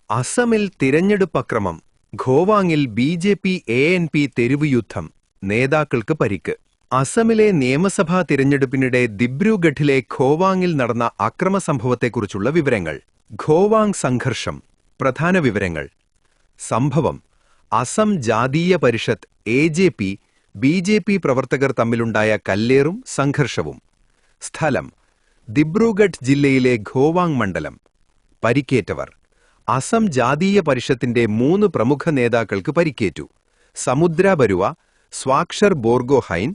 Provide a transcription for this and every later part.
അസമിൽ തിരഞ്ഞെടുപ്പക്രമം. ഖോവാങ്ങിൽ ബി.ജെ.പി. എ.എൻ.പി. തെരുവുയുദ്ധം. നേതാക്കൾക്ക് പരിക്ക്. അസമിലെ നിയമസഭാ തിരഞ്ഞെടുപ്പിനിടെ ദിബ്രുഗഡിലെ ഖോവാങ്ങിൽ നടന്ന അക്രമസംഭവത്തെക്കുറിച്ചുള്ള വിവരങ്ങൾ. ഖോവാങ് സംഘർഷം. പ്രധാന വിവരങ്ങൾ. സംഭവം: അസം ജാതീയ പരിഷത്ത് എ.ജെ.പി. ബി.ജെ.പി. പ്രവർത്തകർ തമ്മിലുണ്ടായ കല്ലേറും സംഘർഷവും. സ്ഥലം: ദിബ്രുഗഡ് ജില്ലയിലെ ഖോവാങ് മണ്ഡലം. പരിക്കേറ്റവർ: അസം ജാതീയ പരിഷത്തിന്റെ 3 പ്രമുഖ നേതാക്കൾക്ക് പരിക്കേറ്റു. സമുദ്ര ബരുവ, സ്വാക്ഷർ ബോർഗോഹൈൻ,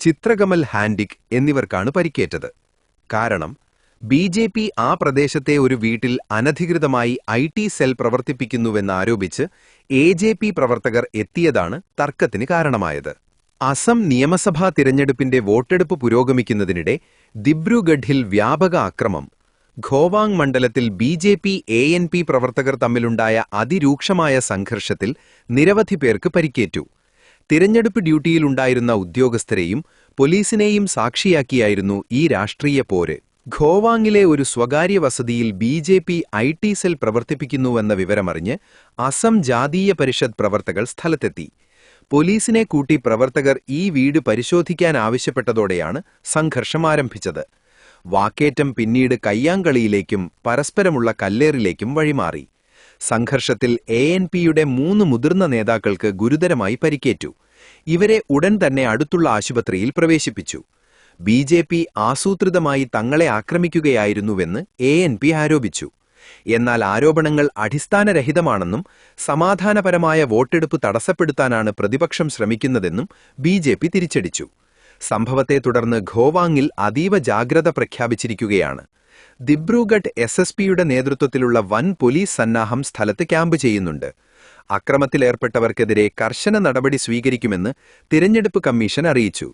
ചിത്രകമൽ ഹാൻഡിക് എന്നിവർക്കാണ് പരിക്കേറ്റത്. കാരണം: ബി.ജെ.പി. ആ പ്രദേശത്തെ ഒരു വീട്ടിൽ അനധികൃതമായി ഐ.ടി. സെൽ പ്രവർത്തിപ്പിക്കുന്നുവെന്നാരോപിച്ച് എ.ജെ.പി. പ്രവർത്തകർ എത്തിയതാണ് തർക്കത്തിന് കാരണമായത്. അസം നിയമസഭാ തിരഞ്ഞെടുപ്പിന്റെ വോട്ടെടുപ്പ് പുരോഗമിക്കുന്നതിനിടെ ദിബ്രുഗഡിൽ വ്യാപക അക്രമം. ഖോവാങ് മണ്ഡലത്തിൽ ബി.ജെ.പി. എ.എൻ.പി. പ്രവർത്തകർ തമ്മിലുണ്ടായ അതിരൂക്ഷമായ സംഘർഷത്തിൽ നിരവധി പേർക്ക് പരിക്കേറ്റു. തിരഞ്ഞെടുപ്പ് ഡ്യൂട്ടിയിലുണ്ടായിരുന്ന ഉദ്യോഗസ്ഥരെയും പോലീസിനെയും സാക്ഷിയാക്കിയായിരുന്നു ഈ രാഷ്ട്രീയ പോര്. ഖോവാങ്ങിലെ ഒരു സ്വകാര്യ വസതിയിൽ ബി.ജെ.പി. ഐ.ടി. സെൽ പ്രവർത്തിപ്പിക്കുന്നുവെന്ന വിവരമറിഞ്ഞ് അസം ജാതീയ പരിഷത്ത് പ്രവർത്തകർ സ്ഥലത്തെത്തി. പോലീസിനെ കൂട്ടി പ്രവർത്തകർ ഈ വീട് പരിശോധിക്കാൻ ആവശ്യപ്പെട്ടതോടെയാണ് സംഘർഷം ആരംഭിച്ചത്. വാക്കേറ്റം പിന്നീട് കയ്യാങ്കളിയിലേക്കും പരസ്പരമുള്ള കല്ലേറിലേക്കും വഴിമാറി. സംഘർഷത്തിൽ എ.എൻ.പി.യുടെ 3 മുതിർന്ന നേതാക്കൾക്ക് ഗുരുതരമായി പരിക്കേറ്റു. ഇവരെ ഉടൻ തന്നെ അടുത്തുള്ള ആശുപത്രിയിൽ പ്രവേശിപ്പിച്ചു. ബി.ജെ.പി. ആസൂത്രിതമായി തങ്ങളെ ആക്രമിക്കുകയായിരുന്നുവെന്ന് എ.എൻ.പി. ആരോപിച്ചു. എന്നാൽ ആരോപണങ്ങൾ അടിസ്ഥാനരഹിതമാണെന്നും സമാധാനപരമായ വോട്ടെടുപ്പ് തടസ്സപ്പെടുത്താനാണ് പ്രതിപക്ഷം ശ്രമിക്കുന്നതെന്നും ബി.ജെ.പി. തിരിച്ചടിച്ചു. സംഭവത്തെ തുടർന്ന് ഖോവാങ്ങിൽ അതീവ ജാഗ്രത പ്രഖ്യാപിച്ചിരിക്കുകയാണ്. ദിബ്രുഗഡ് എസ്.എസ്.പിയുടെ നേതൃത്വത്തിലുള്ള വൻ പോലീസ് സന്നാഹം സ്ഥലത്ത് ക്യാമ്പ് ചെയ്യുന്നുണ്ട്. അക്രമത്തിലേർപ്പെട്ടവർക്കെതിരെ കർശന നടപടി സ്വീകരിക്കുമെന്ന് തിരഞ്ഞെടുപ്പ് കമ്മീഷൻ അറിയിച്ചു.